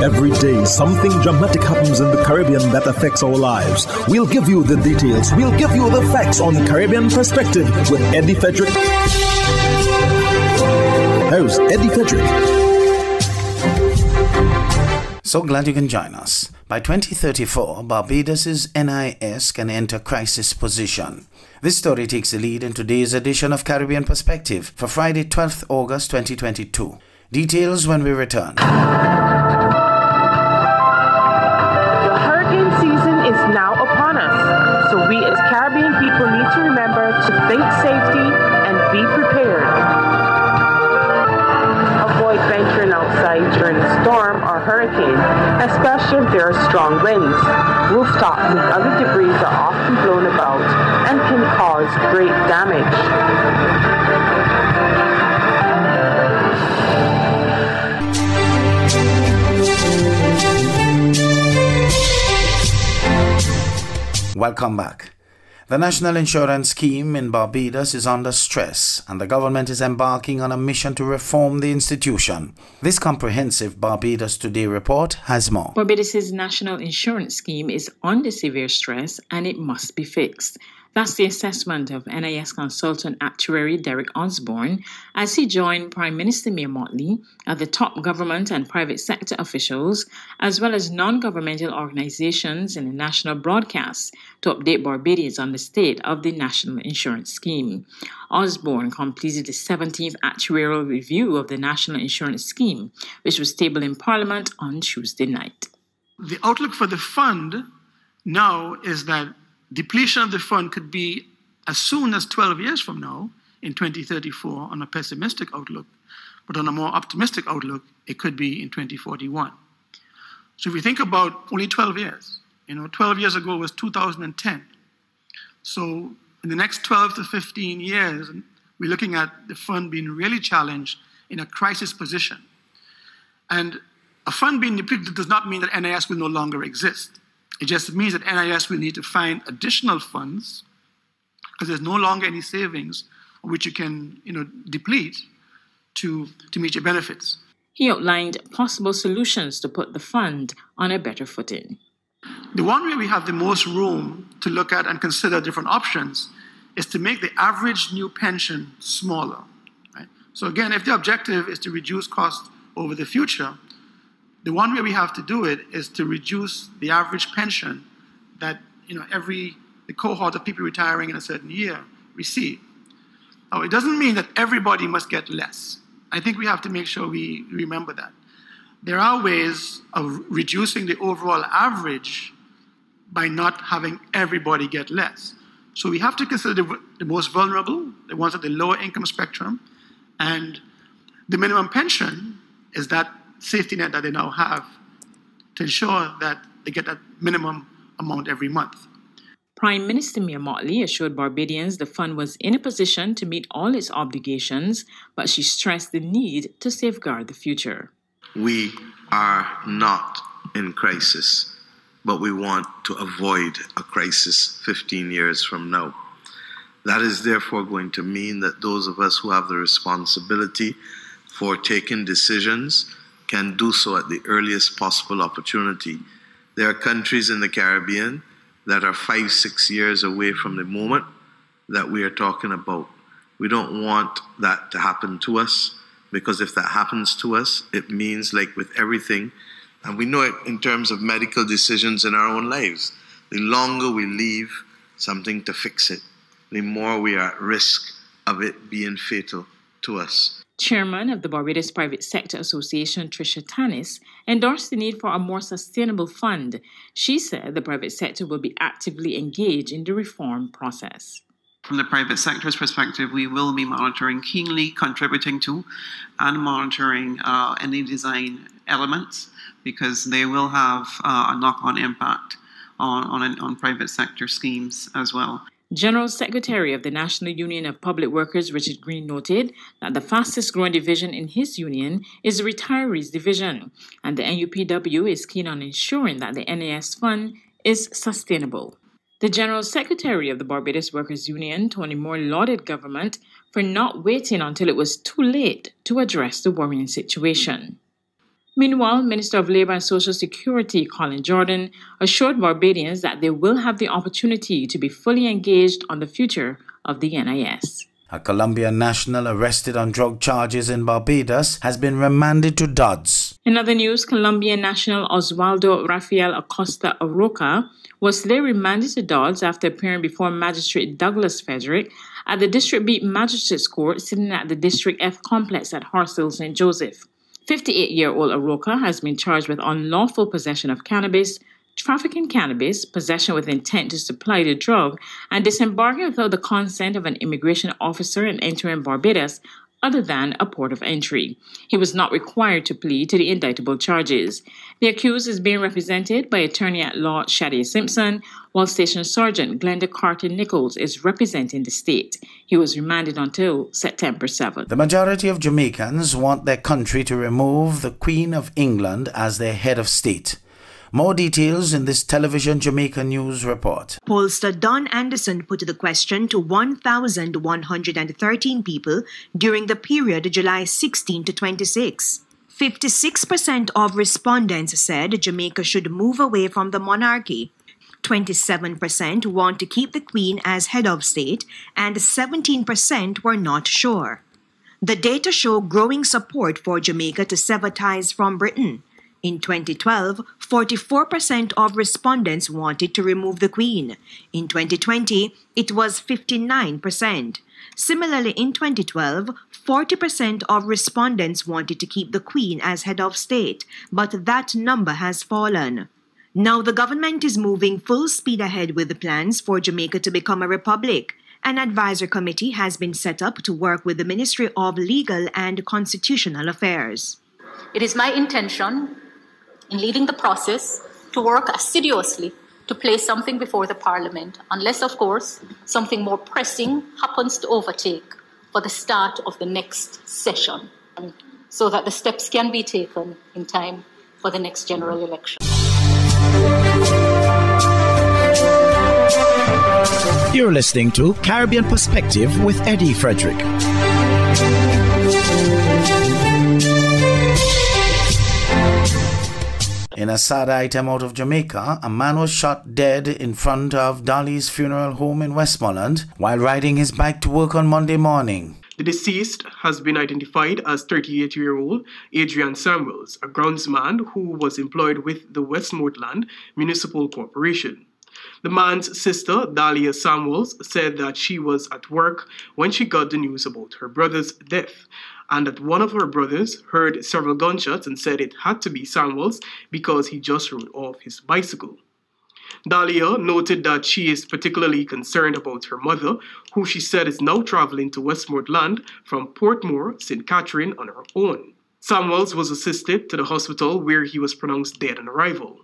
Every day, something dramatic happens in the Caribbean that affects our lives. We'll give you the details. We'll give you the facts on Caribbean Perspective with Eddie Frederick. Here's Eddie Frederick. So glad you can join us. By 2034, Barbados' NIS can enter crisis position. This story takes the lead in today's edition of Caribbean Perspective for Friday, 12th August 2022. Details when we return. Is now upon us, so we as Caribbean people need to remember to think safety and be prepared. Avoid venturing outside during a storm or hurricane, especially if there are strong winds. Rooftops and other debris are often blown about and can cause great damage. Welcome back. The National Insurance Scheme in Barbados is under stress, and the government is embarking on a mission to reform the institution. This comprehensive Barbados Today report has more. Barbados' National Insurance Scheme is under severe stress and it must be fixed. That's the assessment of NIS consultant actuary Derek Osborne as he joined Prime Minister Mia Mottley, the top government and private sector officials, as well as non-governmental organizations in the national broadcast to update Barbadians on the state of the National Insurance Scheme. Osborne completed the 17th actuarial review of the National Insurance Scheme, which was tabled in Parliament on Tuesday night. The outlook for the fund now is that depletion of the fund could be as soon as 12 years from now, in 2034, on a pessimistic outlook, but on a more optimistic outlook, it could be in 2041. So if we think about only 12 years, 12 years ago was 2010. So in the next 12 to 15 years, we're looking at the fund being really challenged in a crisis position. And a fund being depleted does not mean that NIS will no longer exist. It just means that NIS will need to find additional funds because there's no longer any savings on which you can, deplete to meet your benefits. He outlined possible solutions to put the fund on a better footing. The one way we have the most room to look at and consider different options is to make the average new pension smaller. Right? So again, if the objective is to reduce costs over the future, the one way we have to do it is to reduce the average pension that the cohort of people retiring in a certain year receive. Now, it doesn't mean that everybody must get less. I think we have to make sure we remember that. There are ways of reducing the overall average by not having everybody get less. So we have to consider the most vulnerable, the ones at the lower income spectrum, and the minimum pension is that safety net that they now have to ensure that they get that minimum amount every month. Prime Minister Mia Mottley assured Barbadians the fund was in a position to meet all its obligations, but she stressed the need to safeguard the future. We are not in crisis, but we want to avoid a crisis 15 years from now. That is therefore going to mean that those of us who have the responsibility for taking decisions can do so at the earliest possible opportunity. There are countries in the Caribbean that are 5-6 years away from the moment that we are talking about. We don't want that to happen to us, because if that happens to us, it means, like with everything, and we know it in terms of medical decisions in our own lives, the longer we leave something to fix it, the more we are at risk of it being fatal to us. Chairman of the Barbados Private Sector Association, Tricia Tanis, endorsed the need for a more sustainable fund. She said the private sector will be actively engaged in the reform process. From the private sector's perspective, we will be monitoring, keenly contributing to and monitoring any design elements, because they will have a knock-on impact on private sector schemes as well. General Secretary of the National Union of Public Workers, Richard Green, noted that the fastest growing division in his union is the Retirees Division, and the NUPW is keen on ensuring that the NIS fund is sustainable. The General Secretary of the Barbados Workers Union, Tony Moore, lauded government for not waiting until it was too late to address the worrying situation. Meanwhile, Minister of Labour and Social Security Colin Jordan assured Barbadians that they will have the opportunity to be fully engaged on the future of the NIS. A Colombian national arrested on drug charges in Barbados has been remanded to Dodds. In other news, Colombian national Oswaldo Rafael Acosta Aroca was today remanded to Dodds after appearing before Magistrate Douglas Frederick at the District B Magistrates Court sitting at the District F complex at Horsell, St. Joseph. 58-year-old Aroca has been charged with unlawful possession of cannabis, trafficking cannabis, possession with intent to supply the drug, and disembarking without the consent of an immigration officer and entering Barbados other than a port of entry. He was not required to plead to the indictable charges. The accused is being represented by attorney-at-law Shadi Simpson, while Station Sergeant Glenda Carter-Nichols is representing the state. He was remanded until September 7th. The majority of Jamaicans want their country to remove the Queen of England as their head of state. More details in this television Jamaica News report. Pollster Don Anderson put the question to 1,113 people during the period July 16 to 26. 56% of respondents said Jamaica should move away from the monarchy. 27% want to keep the Queen as head of state, and 17% were not sure. The data show growing support for Jamaica to sever ties from Britain. In 2012, 44% of respondents wanted to remove the Queen. In 2020, it was 59%. Similarly, in 2012, 40% of respondents wanted to keep the Queen as head of state, but that number has fallen. Now the government is moving full speed ahead with the plans for Jamaica to become a republic. An advisory committee has been set up to work with the Ministry of Legal and Constitutional Affairs. It is my intention, in leading the process, to work assiduously to place something before the Parliament, unless, of course, something more pressing happens to overtake for the start of the next session, so that the steps can be taken in time for the next general election. You're listening to Caribbean Perspective with Eddie Frederick. In a sad item out of Jamaica, a man was shot dead in front of Dolly's funeral home in Westmoreland while riding his bike to work on Monday morning. The deceased has been identified as 38-year-old Adrian Samuels, a groundsman who was employed with the Westmoreland Municipal Corporation. The man's sister, Dahlia Samuels, said that she was at work when she got the news about her brother's death, and that one of her brothers heard several gunshots and said it had to be Samuels because he just rode off his bicycle. Dahlia noted that she is particularly concerned about her mother, who she said is now traveling to Westmoreland from Portmore, St. Catherine on her own. Samuels was assisted to the hospital where he was pronounced dead on arrival.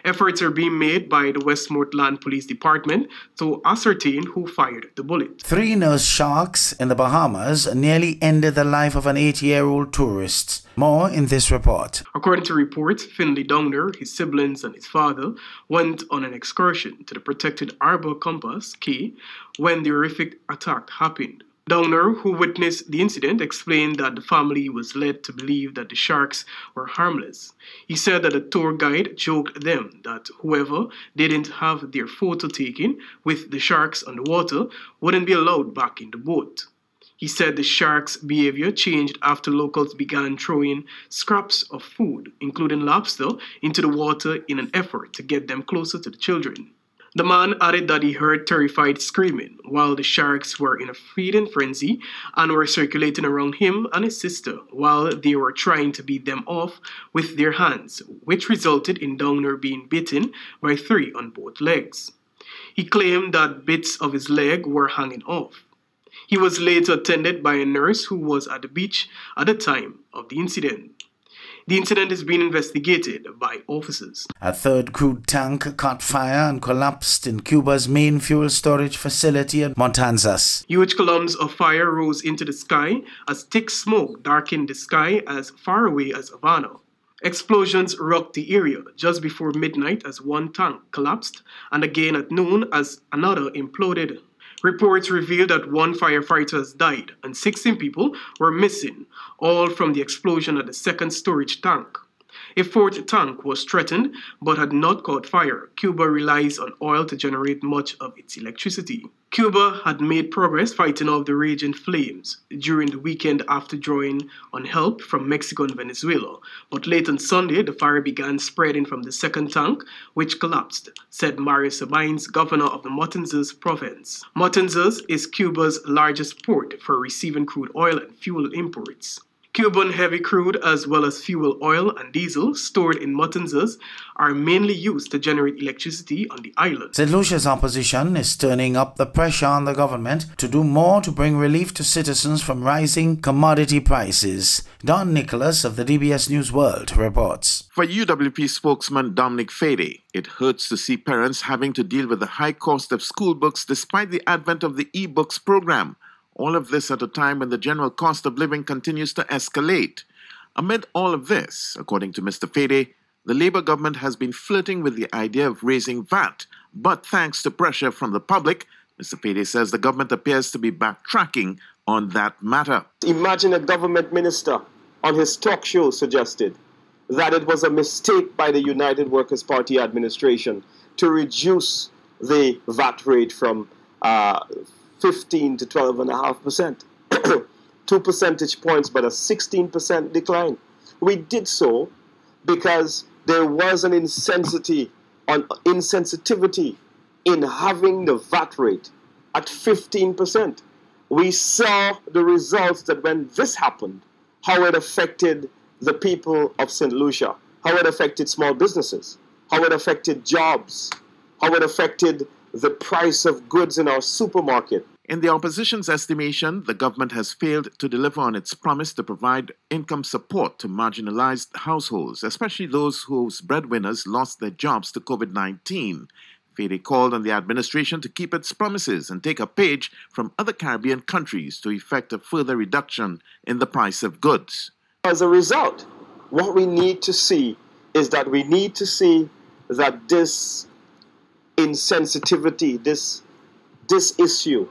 Efforts are being made by the Westmoreland Police Department to ascertain who fired the bullet. 3 nurse sharks in the Bahamas nearly ended the life of an 8-year-old tourist. More in this report. According to reports, Finley Downer, his siblings and his father went on an excursion to the protected Arbor Compass Cay when the horrific attack happened. Downer, who witnessed the incident, explained that the family was led to believe that the sharks were harmless. He said that the tour guide joked them that whoever didn't have their photo taken with the sharks on the water wouldn't be allowed back in the boat. He said the sharks' behavior changed after locals began throwing scraps of food, including lobster, into the water in an effort to get them closer to the children. The man added that he heard terrified screaming while the sharks were in a feeding frenzy and were circulating around him and his sister while they were trying to beat them off with their hands, which resulted in Downer being bitten by 3 on both legs. He claimed that bits of his leg were hanging off. He was later attended by a nurse who was at the beach at the time of the incident. The incident is being investigated by officers. A 3rd crude tank caught fire and collapsed in Cuba's main fuel storage facility at Matanzas. Huge columns of fire rose into the sky as thick smoke darkened the sky as far away as Havana. Explosions rocked the area just before midnight as one tank collapsed, and again at noon as another imploded. Reports revealed that 1 firefighter has died and 16 people were missing, all from the explosion at the 2nd storage tank. A fourth tank was threatened but had not caught fire. Cuba relies on oil to generate much of its electricity. Cuba had made progress fighting off the raging flames during the weekend after drawing on help from Mexico and Venezuela. But late on Sunday, the fire began spreading from the second tank, which collapsed, said Mario Sabines, governor of the Matanzas province. Matanzas is Cuba's largest port for receiving crude oil and fuel imports. Cuban heavy crude as well as fuel oil and diesel stored in Matanzas are mainly used to generate electricity on the island. St. Lucia's opposition is turning up the pressure on the government to do more to bring relief to citizens from rising commodity prices. Don Nicholas of the DBS News World reports. For UWP spokesman Dominic Fede, it hurts to see parents having to deal with the high cost of school books despite the advent of the e-books program. All of this at a time when the general cost of living continues to escalate. Amid all of this, according to Mr. Fede, the Labour government has been flirting with the idea of raising VAT, but thanks to pressure from the public, Mr. Fede says the government appears to be backtracking on that matter. Imagine a government minister on his talk show suggested that it was a mistake by the United Workers' Party administration to reduce the VAT rate from 15 to 12.5%. 2 percentage points, but a 16% decline. We did so because there was an insensitivity in having the VAT rate at 15%. We saw the results that when this happened, how it affected the people of St. Lucia, how it affected small businesses, how it affected jobs, how it affected the price of goods in our supermarket. In the opposition's estimation, the government has failed to deliver on its promise to provide income support to marginalized households, especially those whose breadwinners lost their jobs to COVID-19. Fede called on the administration to keep its promises and take a page from other Caribbean countries to effect a further reduction in the price of goods. As a result, what we need to see is that this insensitivity, this issue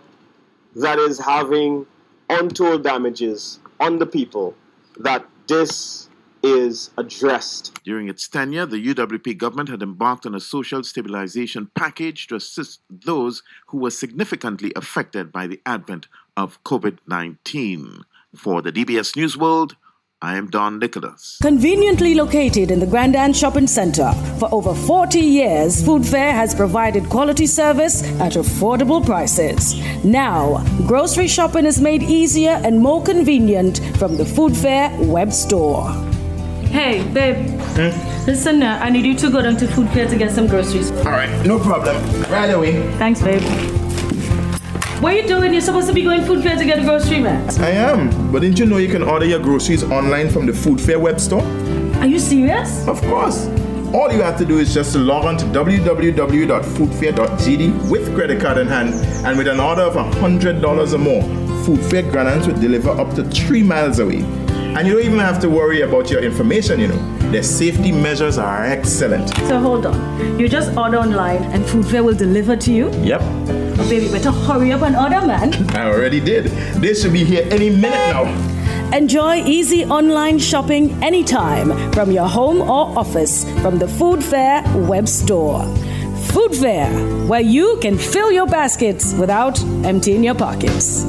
that is having untold damages on the people, that this is addressed. During its tenure, the UWP government had embarked on a social stabilization package to assist those who were significantly affected by the advent of COVID-19. For the DBS News World, I am Don Nicholas. Conveniently located in the Grand Shopping Center, for over 40 years, Food Fair has provided quality service at affordable prices. Now, grocery shopping is made easier and more convenient from the Food Fair web store. Hey, babe. Listen, I need you to go down to Food Fair to get some groceries. All right, no problem. Right away. Thanks, babe. What are you doing? You're supposed to be going Food Fair to get a grocery, man. I am, but didn't you know you can order your groceries online from the Food Fair web store? Are you serious? Of course. All you have to do is just to log on to www.foodfair.gd with credit card in hand, and with an order of $100 or more, Food Fair Grandans will deliver up to 3 miles away. And you don't even have to worry about your information, you know. Their safety measures are excellent. So hold on. You just order online and Food Fair will deliver to you? Yep. Oh, baby, better hurry up and order, man. I already did. They should be here any minute now. Enjoy easy online shopping anytime from your home or office from the Food Fair web store. Food Fair, where you can fill your baskets without emptying your pockets.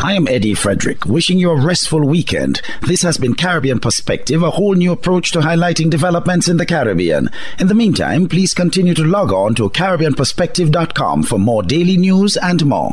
I am Eddie Frederick, wishing you a restful weekend. This has been Caribbean Perspective, a whole new approach to highlighting developments in the Caribbean. In the meantime, please continue to log on to CaribbeanPerspective.com for more daily news and more.